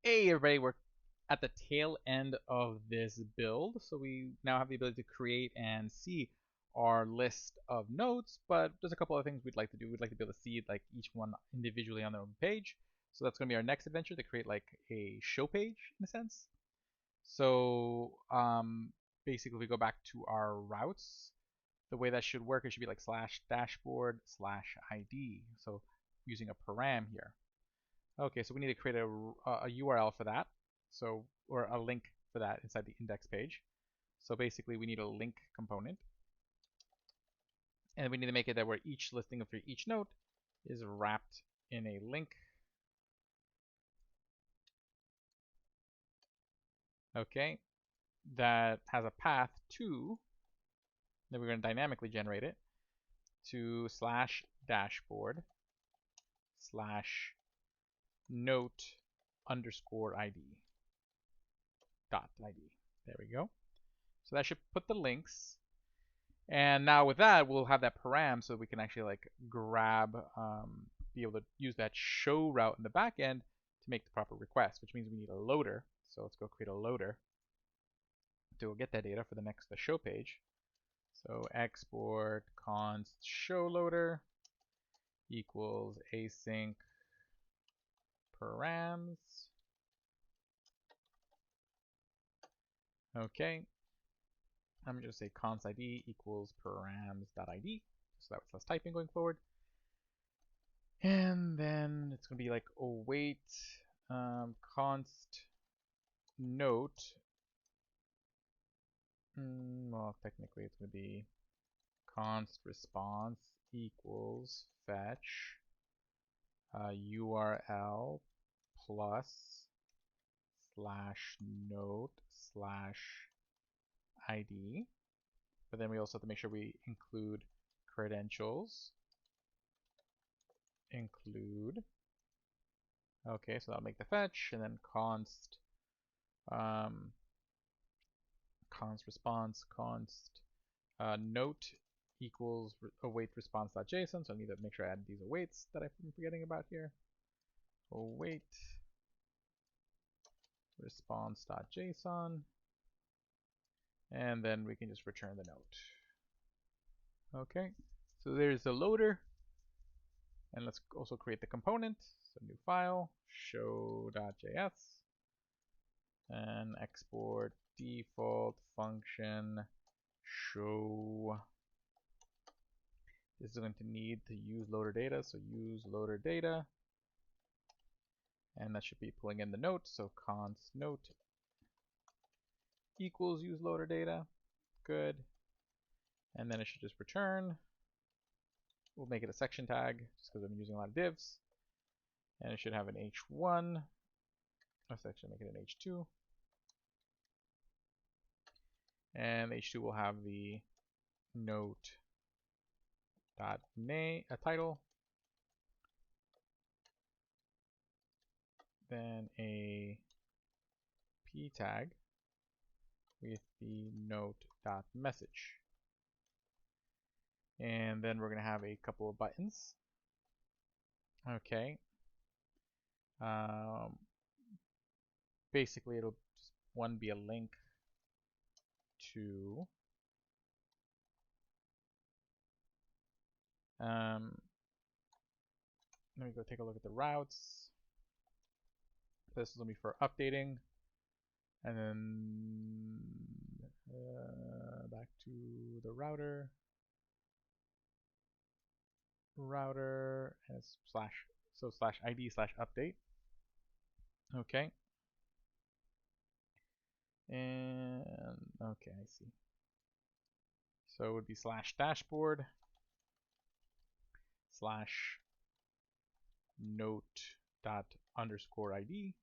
Hey everybody, we're at the tail end of this build, so we now have the ability to create and see our list of notes, but there's a couple of things we'd like to do. We'd like to be able to see like each one individually on their own page. So that's going to be our next adventure, to create like a show page in a sense. So basically, if we go back to our routes, the way that should work, it should be like /dashboard/ID. So using a param here. Okay, so we need to create a URL for that, so or a link for that inside the index page. So basically, we need a link component, and we need to make it that where each listing of each note is wrapped in a link. Okay, that has a path to. Then we're going to dynamically generate it to /dashboard/note_ID .id. There we go. So that should put the links. And now with that, we'll have that param so we can actually like grab, be able to use that show route in the back end to make the proper request, which means we need a loader. So let's go create a loader to get that data for the show page. So export const show loader equals async params. Okay. I'm going to say const ID equals params.id, so that was less typing going forward. And then it's going to be like await const note. Well, technically it's going to be const response equals fetch URL plus /note/ID. But then we also have to make sure we include credentials. Include. Okay, so that'll make the fetch, and then const response const note equals await response.json. So I need to make sure I add these awaits that I'm forgetting about here. Await response.json, and then we can just return the note. Okay, so there's the loader, and let's also create the component. So new file, show.js, and export default function show. This is going to need to use loader data, so use loader data, and that should be pulling in the note. So const note equals use loader data. Good. And then it should just return. We'll make it a section tag just because I'm using a lot of divs. And it should have an h1. Let's actually make it an h2. And h2 will have the note dot name title, then a p tag with the note dot message, and then we're going to have a couple of buttons. Okay. Basically, it'll just one be a link to let me go take a look at the routes. This is going to be for updating, and then back to the router, and it's /ID/update. Okay. And okay, I see. So it would be /dashboard /note._ID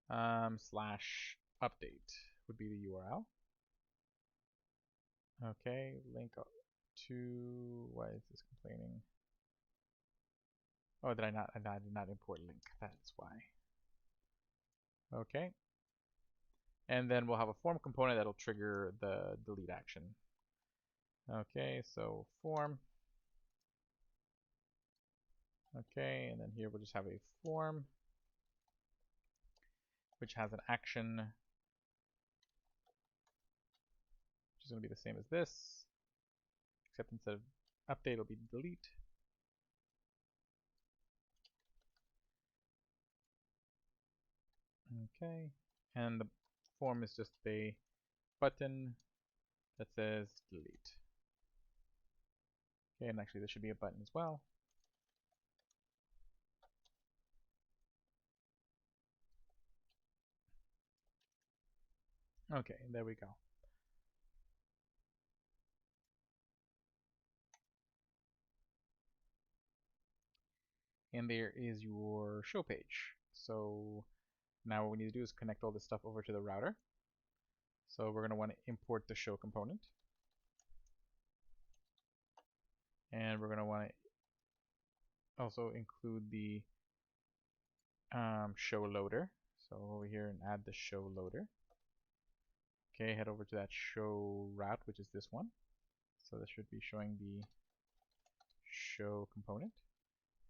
/update would be the URL. Okay, link to, why is this complaining? Oh, did I did not import link, that's why. Okay. And then we'll have a form component that'll trigger the delete action. Okay, so form. Okay, and then here we'll just have a form which has an action, which is going to be the same as this, except instead of update, it'll be delete. Okay, and the form is just a button that says delete. Okay, and actually there should be a button as well. Okay, there we go. And there is your show page. So now what we need to do is connect all this stuff over to the router. So we're going to want to import the show component. And we're going to want to also include the show loader. So over here and add the show loader. Okay, head over to that show route, which is this one. So this should be showing the show component.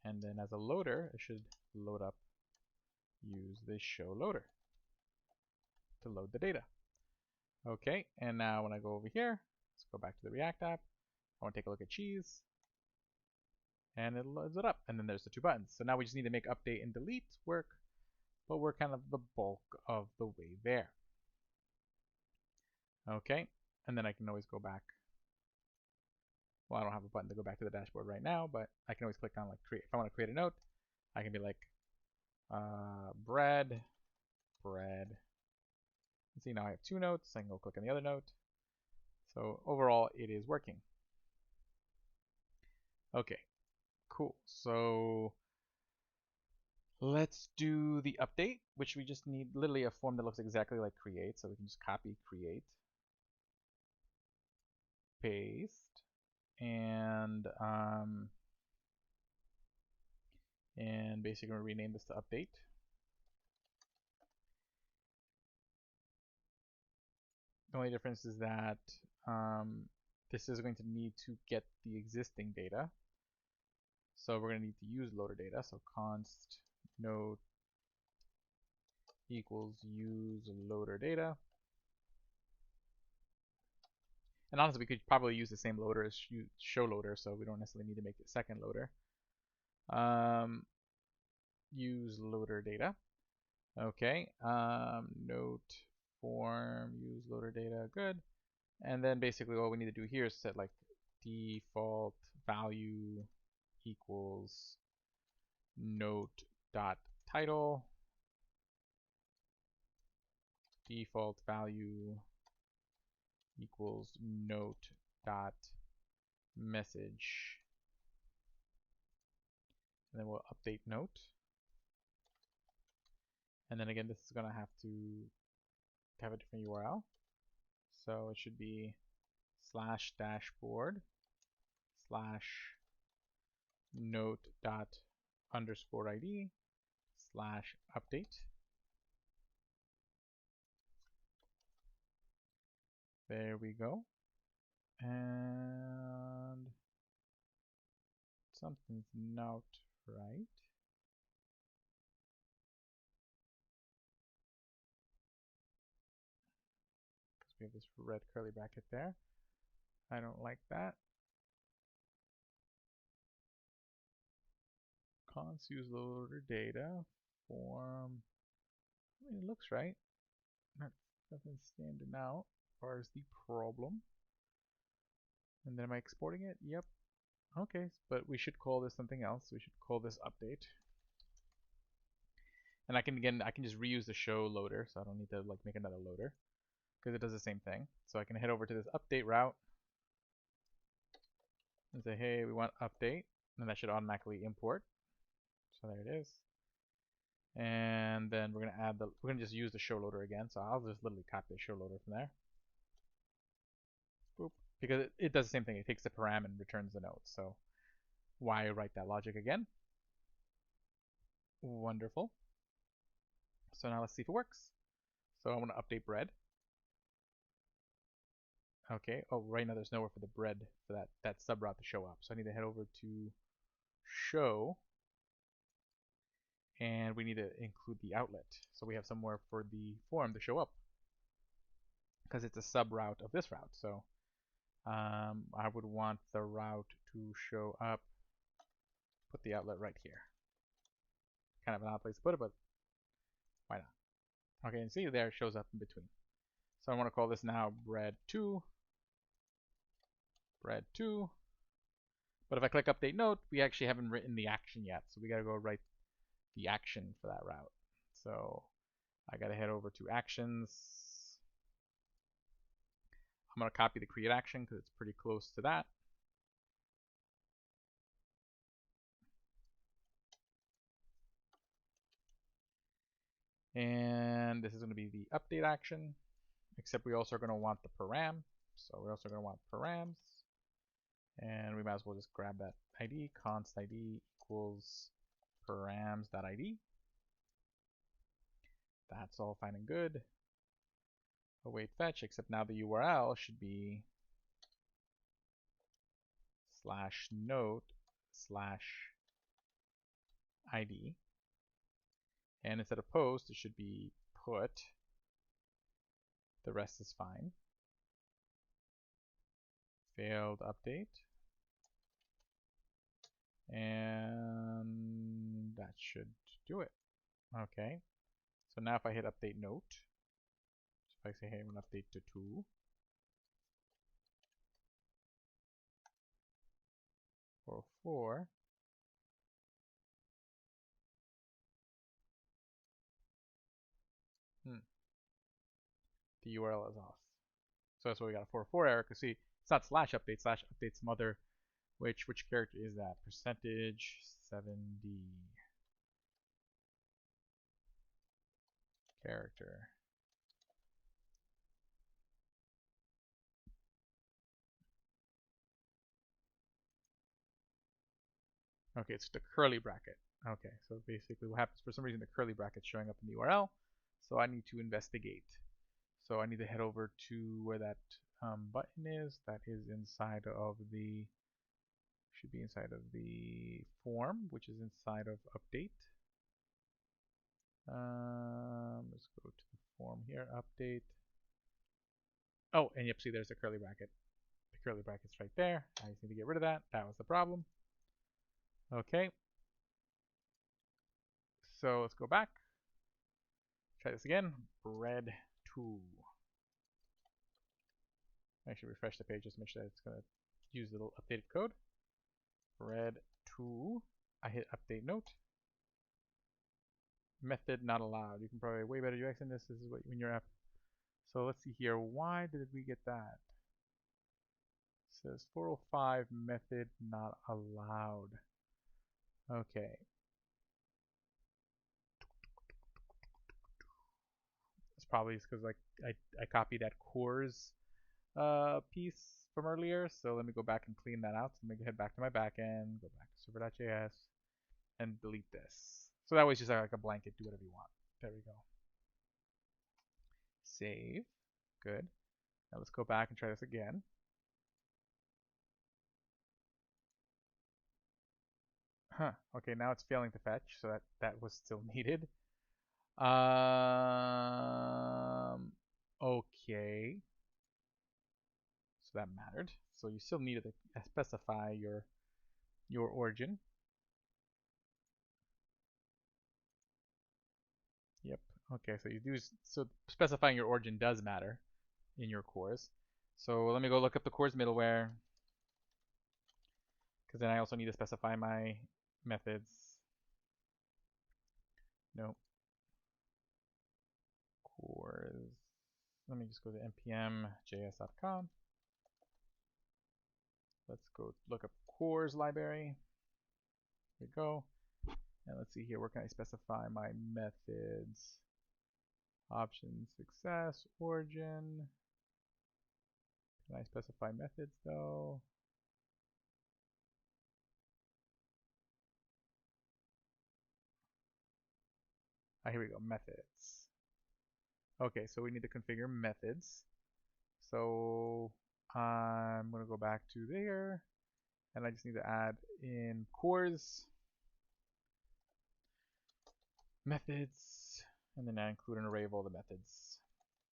And then as a loader, it should load up, use the show loader to load the data. Okay, and now when I go over here, let's go back to the React app. I want to take a look at cheese. And it loads it up. And then there's the two buttons. So now we just need to make update and delete work, but we're kind of the bulk of the way there. Okay, and then I can always go back. Well, I don't have a button to go back to the dashboard right now, but I can always click on like create. If I want to create a note, I can be like bread. See, now I have two notes. I can go click on the other note. So overall, it is working. Okay, cool. So let's do the update, which we just need literally a form that looks exactly like create. So we can just copy create, paste, and basically rename this to update. The only difference is that this is going to need to get the existing data. So we're going to need to use loader data. So const node equals use loader data. And honestly, we could probably use the same loader as show loader, so we don't necessarily need to make the second loader. Use loader data. Okay. Note form use loader data. Good. And then basically all we need to do here is set like default value equals note dot title, default value equals note dot message, and then we'll update note. And then again, this is going to have a different URL. So it should be slash dashboard slash note dot underscore ID slash update. There we go. And something's not right. Because we have this red curly bracket there. I don't like that. Const use loader data form. I mean, it looks right. Nothing standing out as far as the problem. And then am I exporting it? Yep. Okay, but we should call this something else. We should call this update. And I can just reuse the show loader, so I don't need to like make another loader because it does the same thing. So I can head over to this update route and say, hey, we want update, and that should automatically import. So there it is. And then we're gonna just use the show loader again. So I'll just literally copy the show loader from there. Boop. Because it does the same thing. It takes the param and returns the note. So why write that logic again? Wonderful. So now let's see if it works. So I want to update bread. Okay. Oh, right now there's nowhere for the bread for that sub route to show up. So I need to head over to show and we need to include the outlet. So we have somewhere for the form to show up because it's a sub route of this route. So I would want the route to show up, put the outlet right here. Kind of an odd place to put it, but why not? Okay, and see there it shows up in between. So I want to call this now bread2, bread2. But if I click update note, we actually haven't written the action yet. So we got to go write the action for that route. So I got to head over to actions. I'm going to copy the create action because it's pretty close to that. And this is going to be the update action, except we also are going to want the param. So we're also going to want params. And we might as well just grab that ID, const ID equals params.id. That's all fine and good. Await fetch, except now the URL should be /note/ID. And instead of post, it should be put. The rest is fine. Failed update. And that should do it. Okay. So now if I hit update note, so if I say, hey, I'm going to update to 2, 404, the URL is off. So that's why we got a 404 error, because see, it's not /update, /update some other, which character is that? Percentage 7D character. Okay, it's the curly bracket. Okay, so basically what happens, for some reason the curly bracket's showing up in the URL, so I need to investigate. So I need to head over to where that button is. That is inside of the, should be inside of the form, which is inside of update. Let's go to the form here, update. Oh, and yep, see there's a curly bracket. The curly bracket's right there. I just need to get rid of that. That was the problem. Okay. So let's go back. Try this again. Bread2. Actually refresh the page just to make sure that it's going to use the little updated code. Bread2. I hit update note. Method not allowed. You can probably way better UX than this. This is what in your app. So let's see here. Why did we get that? It says 405 method not allowed. Okay. It's probably because like I copied that cores piece from earlier. So let me go back and clean that out. So let me head back to my backend, go back to server.js, and delete this. So that was just like a blanket, do whatever you want. There we go. Save. Good. Now let's go back and try this again. Huh. Okay, now it's failing to fetch, so that was still needed. Okay. So that mattered. So you still needed to specify your origin. Yep. Okay, so you do, so specifying your origin does matter in your cores. So let me go look up the cores middleware, because then I also need to specify my methods. No. Cores. Let me just go to npm.js.com. Let's go look up cores library. Here we go. And let's see here, where can I specify my methods? Option success, origin. Can I specify methods though? Ah, here we go, methods. Okay, so we need to configure methods. So I'm going to go back to there, and I just need to add in cores. methods, and then I include an array of all the methods.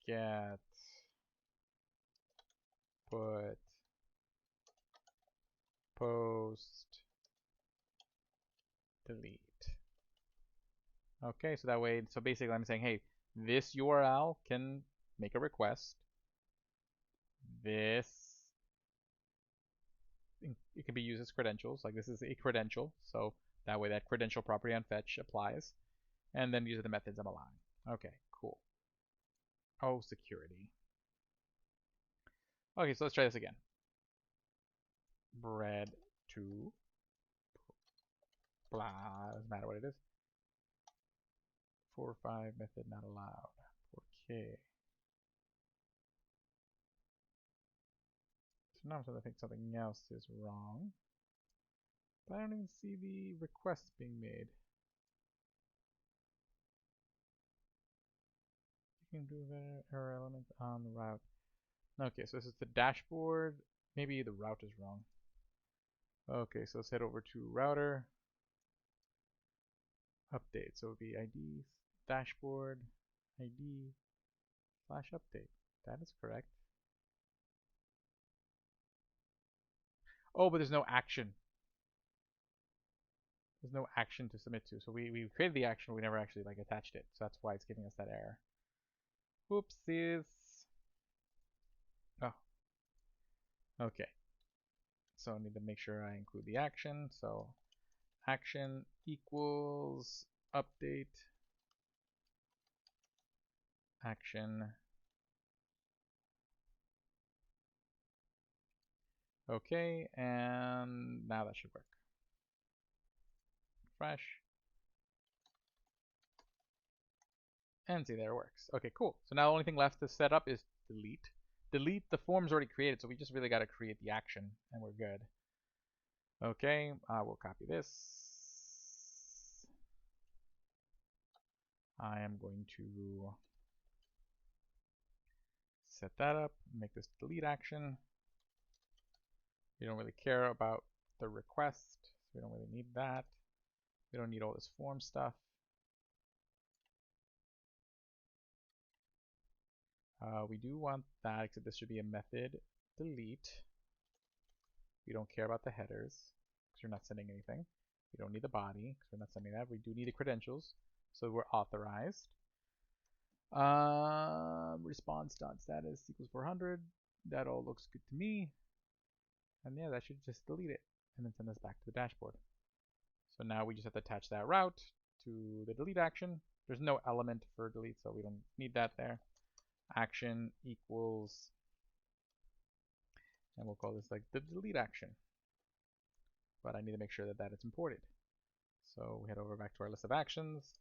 Get, put, post, delete. Okay, so that way, so basically I'm saying, hey, this URL can make a request. This, it can be used as credentials, like this is a credential, so that way that credential property on fetch applies. And then these are the methods I'm allowing. Okay, cool. Oh, security. Okay, so let's try this again. Bread to blah, doesn't matter what it is. 4 or 5 method not allowed. Okay. So now I'm starting to think something else is wrong. But I don't even see the request being made. You can do the error element on the route. Okay, so this is the dashboard. Maybe the route is wrong. Okay, so let's head over to router. Update. So it would be ID dashboard ID / update. That is correct. Oh, but there's no action. There's no action to submit to. So we created the action, but we never actually like attached it. So that's why it's giving us that error. Whoopsies. Oh. Okay. So I need to make sure I include the action. So action equals update action. Okay, and now that should work. Refresh. And see, there it works. Okay, cool. So now the only thing left to set up is delete. Delete, the form's already created, so we just really got to create the action, and we're good. Okay, we'll copy this. I am going to set that up, make this delete action. We don't really care about the request, so we don't really need that. We don't need all this form stuff. We do want that, except this should be a method delete. We don't care about the headers, because we're not sending anything. We don't need the body, because we're not sending that. We do need the credentials, so we're authorized. Response.status equals 400. That all looks good to me. And yeah, that should just delete it, and then send us back to the dashboard. So now we just have to attach that route to the delete action. There's no element for delete, so we don't need that there. Action equals, and we'll call this like the delete action. But I need to make sure that that is imported. So we head over back to our list of actions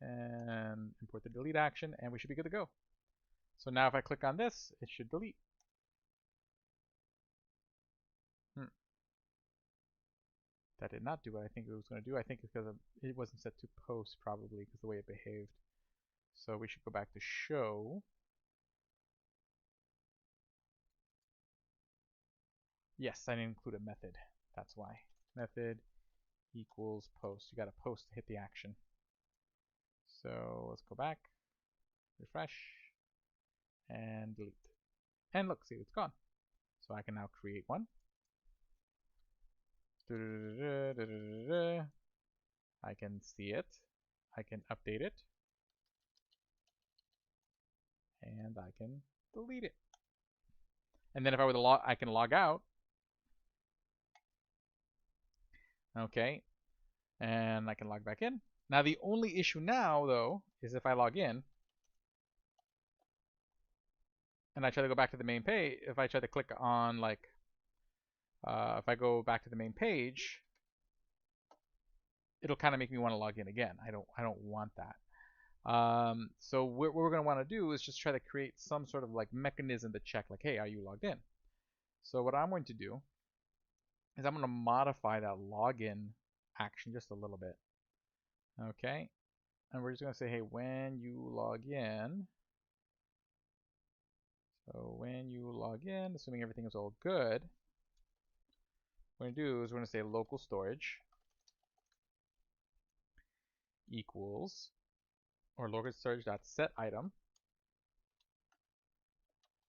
and import the delete action, and we should be good to go. So now if I click on this, it should delete. That did not do what I think it was going to do. I think it's because it wasn't set to post, probably because the way it behaved. So we should go back to show. Yes, I didn't include a method. That's why. Method equals post. You got to post to hit the action. So let's go back, refresh, and delete. And look, see, it's gone. So I can now create one. I can see it. I can update it. And I can delete it. And then if I were to log, I can log out. Okay. And I can log back in. Now the only issue now, though, is if I log in and I try to go back to the main page, if I try to click on like, if I go back to the main page, it'll kind of make me want to log in again. I don't want that. So what we're going to want to do is just try to create some sort of like mechanism to check like, hey, are you logged in? So what I'm going to do is I'm going to modify that login action just a little bit. Okay. And we're just going to say, hey, when you log in, so when you log in, assuming everything is all good, what we're going to do is we're going to say local storage equals or local storage dot set item.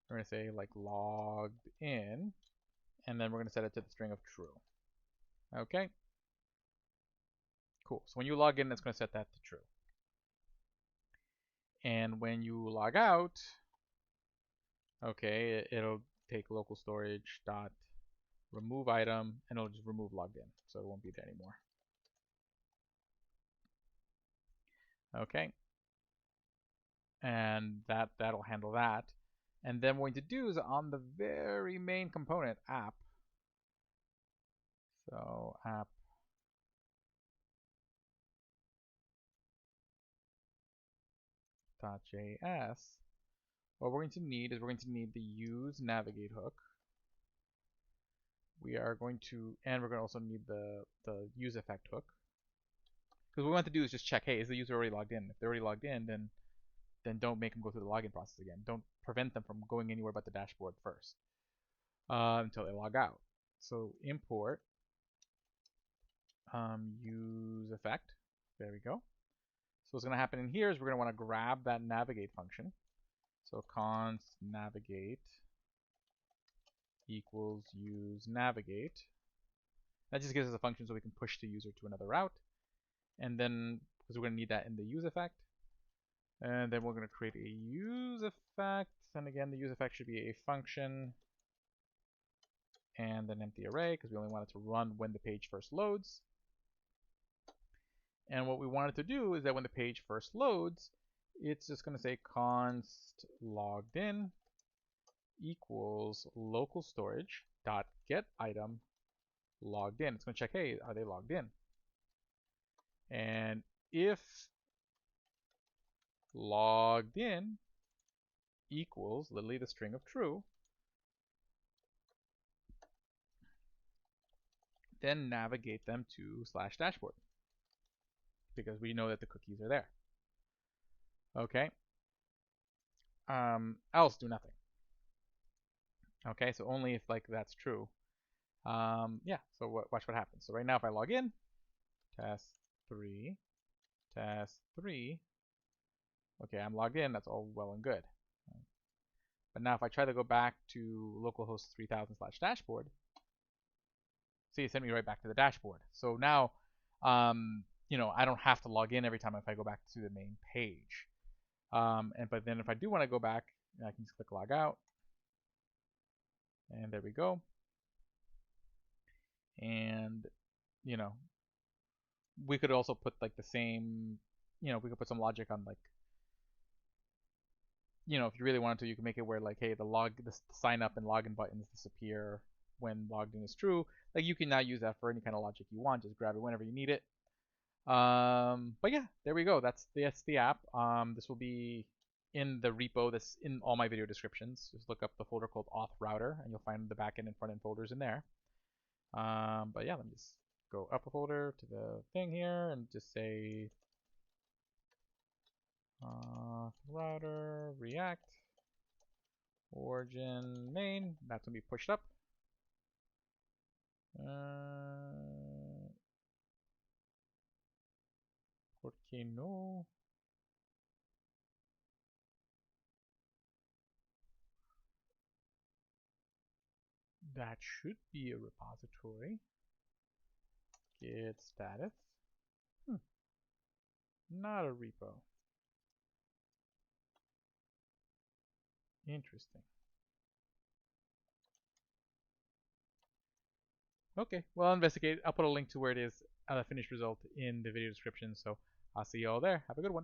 We're going to say like logged in, and then we're going to set it to the string of true. Okay. Cool. So when you log in, it's going to set that to true. And when you log out, okay, it'll take local storage dot remove item, and it'll just remove logged in, so it won't be there anymore. Okay. And that'll handle that. And then what we're going to do is on the very main component, app. So app.js. What we're going to need is we're going to need the use navigate hook. We are going to, and we're going to also need the use effect hook. Because what we want to do is just check, hey, is the user already logged in? If they're already logged in, then don't make them go through the login process again. Don't prevent them from going anywhere but the dashboard first until they log out. So import use effect. There we go. So what's going to happen in here is we're going to want to grab that navigate function. So const navigate equals use navigate. That just gives us a function so we can push the user to another route. And then, because we're going to need that in the use effect. And then we're going to create a use effect. And again, the use effect should be a function and an empty array because we only want it to run when the page first loads. And what we want it to do is that when the page first loads, it's just going to say const logged in equals local storage dot get item logged in. It's going to check, hey, are they logged in? And if logged in equals literally the string of true, then navigate them to /dashboard because we know that the cookies are there. Okay. Else do nothing. Okay, so only if like that's true. Yeah, so watch what happens. So right now if I log in, test 3, okay, I'm logged in, that's all well and good. But now if I try to go back to localhost 3000 /dashboard, see, it sent me right back to the dashboard. So now, you know, I don't have to log in every time if I go back to the main page. But then if I do want to go back, I can just click log out. And there we go. And, you know, we could also put like the same, you know, we could put some logic on like, you know, if you really wanted to, you can make it where like, hey, the sign up and login buttons disappear when logged in is true. Like you can now use that for any kind of logic you want. Just grab it whenever you need it. But yeah, there we go. That's the app. This will be in the repo that's in all my video descriptions. Just look up the folder called auth router and you'll find the backend and front end folders in there. But yeah, let me just go up a folder to the thing here and just say router react origin main. That's gonna be pushed up. ¿Por qué no? That should be a repository. Git status. Not a repo. Interesting. Okay, well, I'll investigate. I'll put a link to where it is, the finished result in the video description. So I'll see you all there. Have a good one.